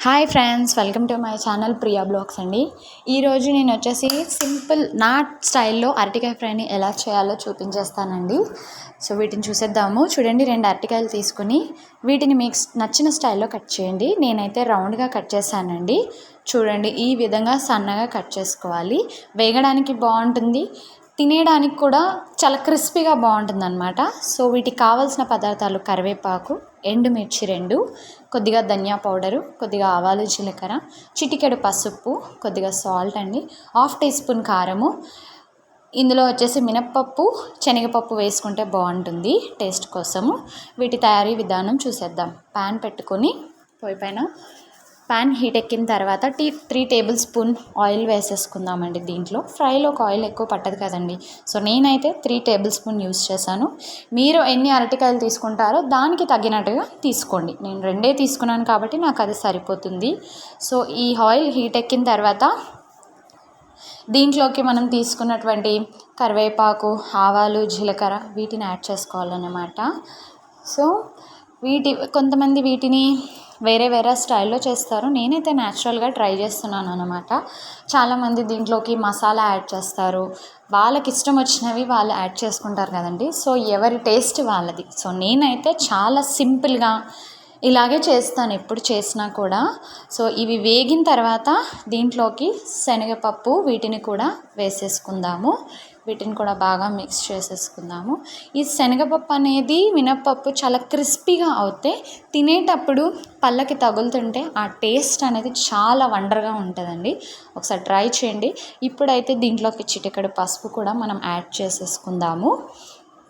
Hi friends, welcome to my channel Priya blogs అండి. ఈరోజు నేను వచ్చేసి సింపుల్ నా స్టైల్లో అరటికాయ ఫ్రైని ఎలా చేయాలో చూపించేస్తానండి. సో వీటిని చూసేద్దాము. చూడండి, 2 అరటికాయలు తీసుకుని వీటిని మీకు నచ్చిన స్టైల్లో కట్ చేయండి. నేనైతే రౌండ్గా కట్ చేశానండి. చూడండి, ఈ విధంగా సన్నగా కట్ చేసుకోవాలి. వేగడానికి బాగుంటుంది, తినేయడానికి కూడా చాలా క్రిస్పీగా బాగుంటుందన్నమాట. సో వీటికి కావాల్సిన పదార్థాలు: కరివేపాకు, ఎండుమిర్చి 2, కొద్దిగా ధనియా పౌడరు, కొద్దిగా ఆవాలు జీలకర్ర, చిటికెడు పసుపు, కొద్దిగా సాల్ట్ అండి, 1/2 టీ స్పూన్ కారము. ఇందులో వచ్చేసి మినప్పప్పు, శనగపప్పు వేసుకుంటే బాగుంటుంది టేస్ట్ కోసము. వీటి తయారీ విధానం చూసేద్దాం. ప్యాన్ పెట్టుకొని పొయ్యి పైన ప్యాన్ హీట్ ఎక్కిన తర్వాత 3 టేబుల్ స్పూన్ ఆయిల్ వేసేసుకుందామండి. దీంట్లో ఫ్రైలోకి ఆయిల్ ఎక్కువ పట్టదు కదండి. సో నేనైతే 3 టేబుల్ స్పూన్ యూస్ చేశాను. మీరు ఎన్ని అరటికాయలు తీసుకుంటారో దానికి తగినట్టుగా తీసుకోండి. నేను 2 తీసుకున్నాను కాబట్టి నాకు అది సరిపోతుంది. సో ఈ ఆయిల్ హీట్ ఎక్కిన తర్వాత దీంట్లోకి మనం తీసుకున్నటువంటి కరివేపాకు, ఆవాలు, జీలకర్ర వీటిని యాడ్ చేసుకోవాలన్నమాట. సో కొంతమంది వీటిని వేరే స్టైల్లో చేస్తారు. నేనైతే న్యాచురల్గా ట్రై చేస్తున్నాను అన్నమాట. చాలామంది దీంట్లోకి మసాలా యాడ్ చేస్తారు. వాళ్ళకి ఇష్టం వచ్చినవి వాళ్ళు యాడ్ చేసుకుంటారు కదండి. సో ఎవరి టేస్ట్ వాళ్ళది. సో నేనైతే చాలా సింపుల్గా ఇలాగే చేస్తాను ఎప్పుడు చేసినా కూడా. సో ఇవి వేగిన తర్వాత దీంట్లోకి శనగపప్పు వీటిని కూడా వేసేసుకుందాము. వీటిని కూడా బాగా మిక్స్ చేసేసుకుందాము. ఈ శనగపప్పు అనేది మినప్పప్పు చాలా క్రిస్పీగా అవుతే తినేటప్పుడు పళ్ళకి తగులుతుంటే ఆ టేస్ట్ అనేది చాలా వండర్గా ఉంటుందండి. ఒకసారి ట్రై చేయండి. ఇప్పుడైతే దీంట్లోకి చిటికెడు పసుపు కూడా మనం యాడ్ చేసేసుకుందాము.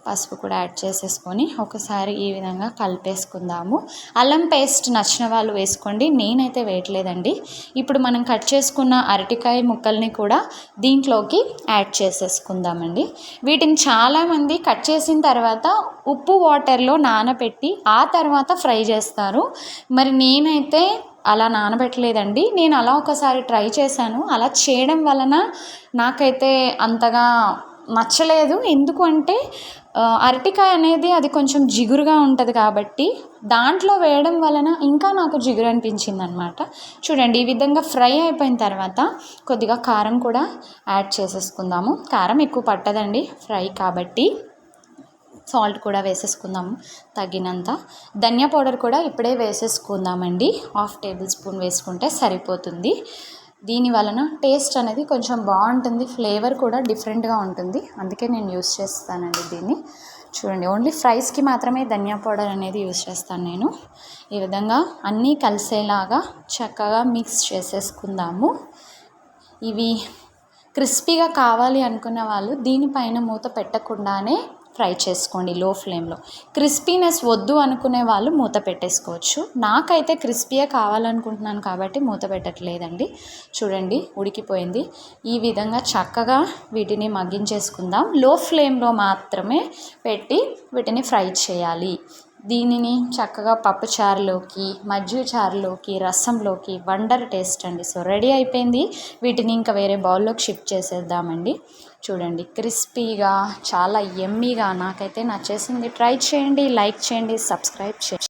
పసుపు కూడా యాడ్ చేసేసుకొని ఒకసారి ఈ విధంగా కలిపేసుకుందాము. అల్లం పేస్ట్ నచ్చిన వాళ్ళు వేసుకోండి, నేనైతే వేయట్లేదండి. ఇప్పుడు మనం కట్ చేసుకున్న అరటికాయ ముక్కల్ని కూడా దీంట్లోకి యాడ్ చేసేసుకుందామండి. వీటిని చాలామంది కట్ చేసిన తర్వాత ఉప్పు వాటర్లో నానబెట్టి ఆ తర్వాత ఫ్రై చేస్తారు. మరి నేనైతే అలా నానబెట్టలేదండి. నేను అలా ఒకసారి ట్రై చేశాను. అలా చేయడం వలన నాకైతే అంతగా నచ్చలేదు. ఎందుకు అంటే అరటికాయ అనేది అది కొంచెం జిగురుగా ఉంటుంది కాబట్టి దాంట్లో వేయడం వలన ఇంకా నాకు జిగురు అనిపించింది అనమాట. చూడండి, ఈ విధంగా ఫ్రై అయిపోయిన తర్వాత కొద్దిగా కారం కూడా యాడ్ చేసేసుకుందాము. కారం ఎక్కువ పట్టదండి ఫ్రై కాబట్టి. సాల్ట్ కూడా వేసేసుకుందాము తగినంత. ధనియా పౌడర్ కూడా ఇప్పుడే వేసేసుకుందామండి. 1/2 టేబుల్ స్పూన్ వేసుకుంటే సరిపోతుంది. దీని వలన టేస్ట్ అనేది కొంచెం బాగుంటుంది, ఫ్లేవర్ కూడా డిఫరెంట్గా ఉంటుంది. అందుకే నేను యూస్ చేస్తానండి దీన్ని. చూడండి, ఓన్లీ ఫ్రైస్కి మాత్రమే ధనియా పౌడర్ అనేది యూస్ చేస్తాను నేను. ఈ విధంగా అన్నీ కలిసేలాగా చక్కగా మిక్స్ చేసేసుకుందాము. ఇవి క్రిస్పీగా కావాలి అనుకున్న వాళ్ళు దీనిపైన మూత పెట్టకుండానే ఫ్రై చేసుకోండి లో ఫ్లేమ్లో. క్రిస్పీనెస్ వద్దు అనుకునే వాళ్ళు మూత పెట్టేసుకోవచ్చు. నాకైతే క్రిస్పీగా కావాలనుకుంటున్నాను కాబట్టి మూత పెట్టట్లేదండి. చూడండి, ఉడికిపోయింది. ఈ విధంగా చక్కగా వీటిని మగ్గించేసుకుందాం. లో ఫ్లేమ్లో మాత్రమే పెట్టి వీటిని ఫ్రై చేయాలి. దీనిని చక్కగా పప్పుచారులోకి, మజ్జిగ చారులోకి, రసంలోకి వండర్ టేస్ట్ అండి. సో రెడీ అయిపోయింది. వీటిని ఇంకా వేరే బౌల్లోకి షిఫ్ట్ చేసేద్దామండి. చూడండి, క్రిస్పీగా చాలా యమ్మీగా నాకైతే నచ్చేసింది. ట్రై చేయండి, లైక్ చేయండి, సబ్స్క్రైబ్ చేయండి.